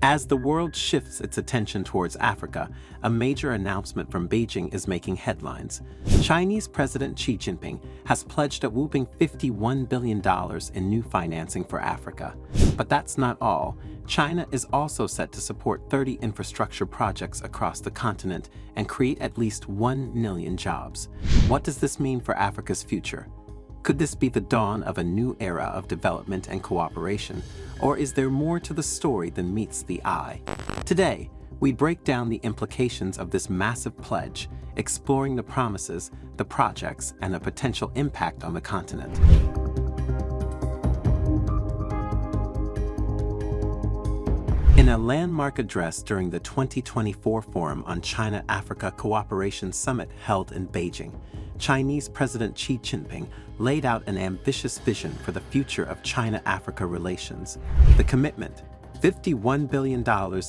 As the world shifts its attention towards Africa, a major announcement from Beijing is making headlines. Chinese President Xi Jinping has pledged a whopping $51 billion in new financing for Africa. But that's not all. China is also set to support 30 infrastructure projects across the continent and create at least 1 million jobs. What does this mean for Africa's future? Could this be the dawn of a new era of development and cooperation, or is there more to the story than meets the eye? Today, we break down the implications of this massive pledge, exploring the promises, the projects, and the potential impact on the continent. In a landmark address during the 2024 Forum on China-Africa Cooperation Summit held in Beijing, Chinese President Xi Jinping laid out an ambitious vision for the future of China-Africa relations. The commitment: $51 billion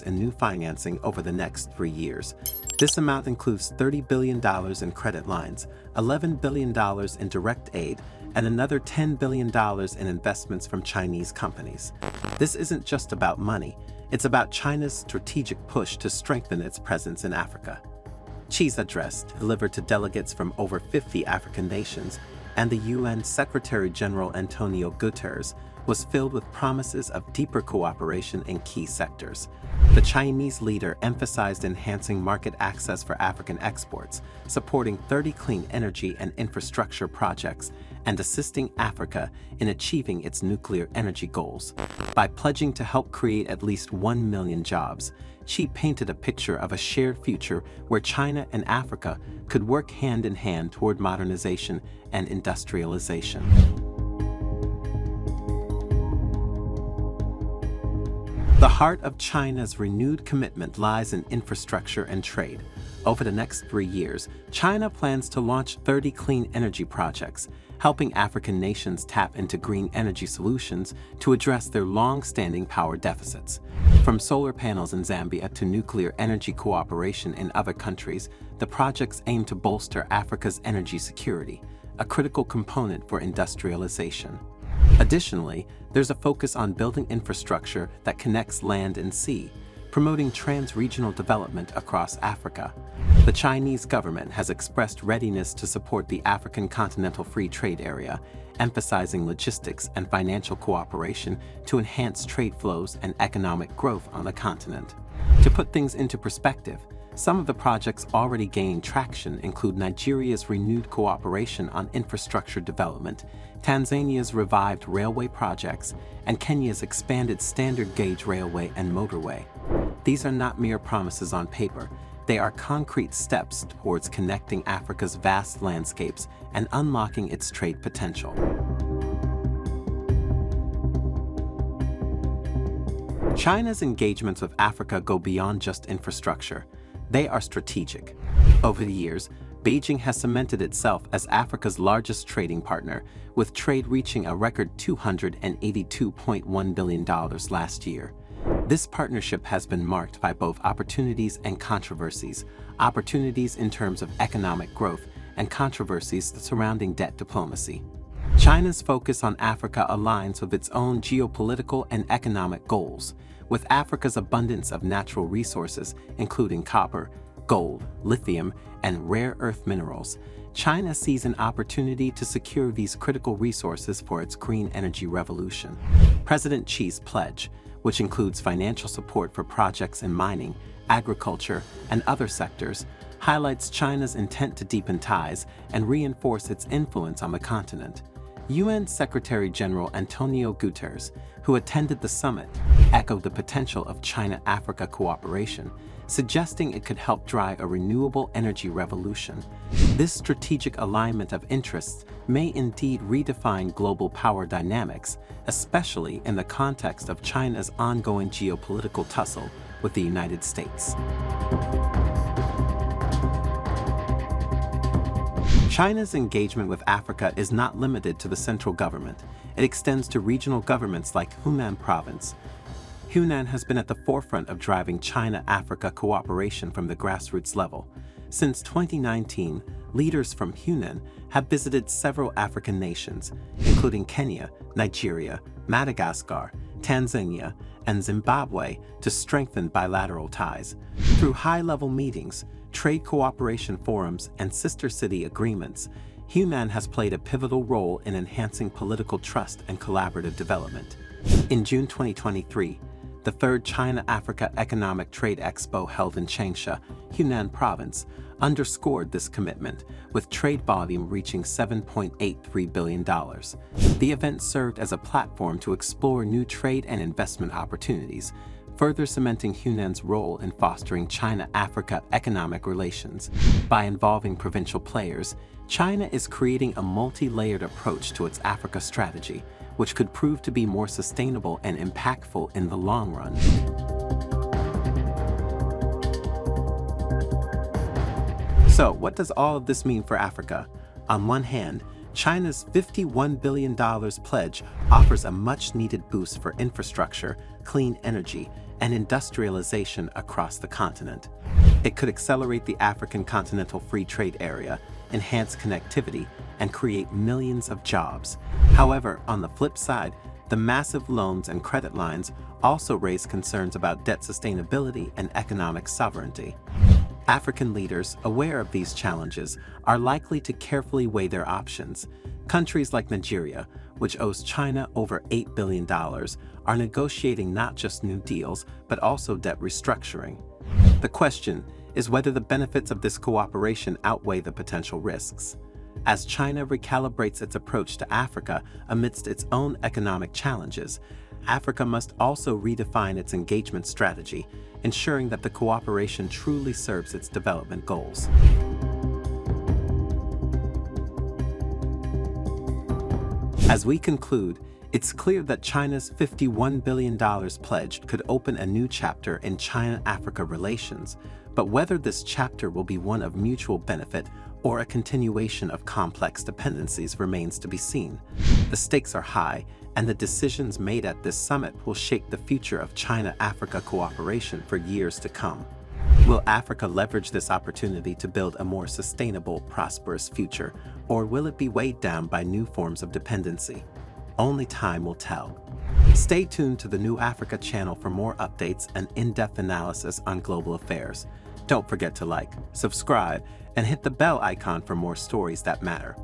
in new financing over the next 3 years. This amount includes $30 billion in credit lines, $11 billion in direct aid, and another $10 billion in investments from Chinese companies. This isn't just about money, it's about China's strategic push to strengthen its presence in Africa. Xi's address, delivered to delegates from over 50 African nations, and the UN Secretary-General Antonio Guterres, was filled with promises of deeper cooperation in key sectors. The Chinese leader emphasized enhancing market access for African exports, supporting 30 clean energy and infrastructure projects, and assisting Africa in achieving its nuclear energy goals. By pledging to help create at least 1 million jobs, Xi painted a picture of a shared future where China and Africa could work hand in hand toward modernization and industrialization. The heart of China's renewed commitment lies in infrastructure and trade. Over the next 3 years, China plans to launch 30 clean energy projects, helping African nations tap into green energy solutions to address their long-standing power deficits. From solar panels in Zambia to nuclear energy cooperation in other countries, the projects aim to bolster Africa's energy security, a critical component for industrialization. Additionally, there's a focus on building infrastructure that connects land and sea, promoting trans-regional development across Africa. The Chinese government has expressed readiness to support the African Continental Free Trade Area, emphasizing logistics and financial cooperation to enhance trade flows and economic growth on the continent. To put things into perspective, some of the projects already gaining traction include Nigeria's renewed cooperation on infrastructure development, Tanzania's revived railway projects, and Kenya's expanded standard gauge railway and motorway. These are not mere promises on paper. They are concrete steps towards connecting Africa's vast landscapes and unlocking its trade potential. China's engagements with Africa go beyond just infrastructure. They are strategic. Over the years, Beijing has cemented itself as Africa's largest trading partner, with trade reaching a record $282.1 billion last year. This partnership has been marked by both opportunities and controversies, opportunities in terms of economic growth and controversies surrounding debt diplomacy. China's focus on Africa aligns with its own geopolitical and economic goals. With Africa's abundance of natural resources, including copper, gold, lithium, and rare earth minerals, China sees an opportunity to secure these critical resources for its green energy revolution. President Xi's pledge, which includes financial support for projects in mining, agriculture, and other sectors, highlights China's intent to deepen ties and reinforce its influence on the continent. UN Secretary-General Antonio Guterres, who attended the summit, echoed the potential of China-Africa cooperation, suggesting it could help drive a renewable energy revolution. This strategic alignment of interests may indeed redefine global power dynamics, especially in the context of China's ongoing geopolitical tussle with the United States. China's engagement with Africa is not limited to the central government. It extends to regional governments like Hunan Province. Hunan has been at the forefront of driving China-Africa cooperation from the grassroots level. Since 2019, leaders from Hunan have visited several African nations, including Kenya, Nigeria, Madagascar, Tanzania, and Zimbabwe to strengthen bilateral ties. Through high-level meetings, trade cooperation forums, and sister city agreements, Hunan has played a pivotal role in enhancing political trust and collaborative development. In June 2023, the third China-Africa Economic Trade Expo held in Changsha, Hunan Province, underscored this commitment, with trade volume reaching $7.83 billion. The event served as a platform to explore new trade and investment opportunities, further cementing Hunan's role in fostering China-Africa economic relations. By involving provincial players, China is creating a multi-layered approach to its Africa strategy, which could prove to be more sustainable and impactful in the long run. So, what does all of this mean for Africa? On one hand, China's $51 billion pledge offers a much-needed boost for infrastructure, clean energy, and industrialization across the continent. It could accelerate the African Continental Free Trade Area, enhance connectivity, and create millions of jobs. However, on the flip side, the massive loans and credit lines also raise concerns about debt sustainability and economic sovereignty. African leaders, aware of these challenges, are likely to carefully weigh their options. Countries like Nigeria, which owes China over $8 billion, are negotiating not just new deals, but also debt restructuring. The question is whether the benefits of this cooperation outweigh the potential risks. As China recalibrates its approach to Africa amidst its own economic challenges, Africa must also redefine its engagement strategy, ensuring that the cooperation truly serves its development goals. As we conclude, it's clear that China's $51 billion pledge could open a new chapter in China-Africa relations, but whether this chapter will be one of mutual benefit or a continuation of complex dependencies remains to be seen. The stakes are high, and the decisions made at this summit will shape the future of China-Africa cooperation for years to come. Will Africa leverage this opportunity to build a more sustainable, prosperous future, or will it be weighed down by new forms of dependency? Only time will tell. Stay tuned to the New Africa channel for more updates and in-depth analysis on global affairs. Don't forget to like, subscribe, and hit the bell icon for more stories that matter.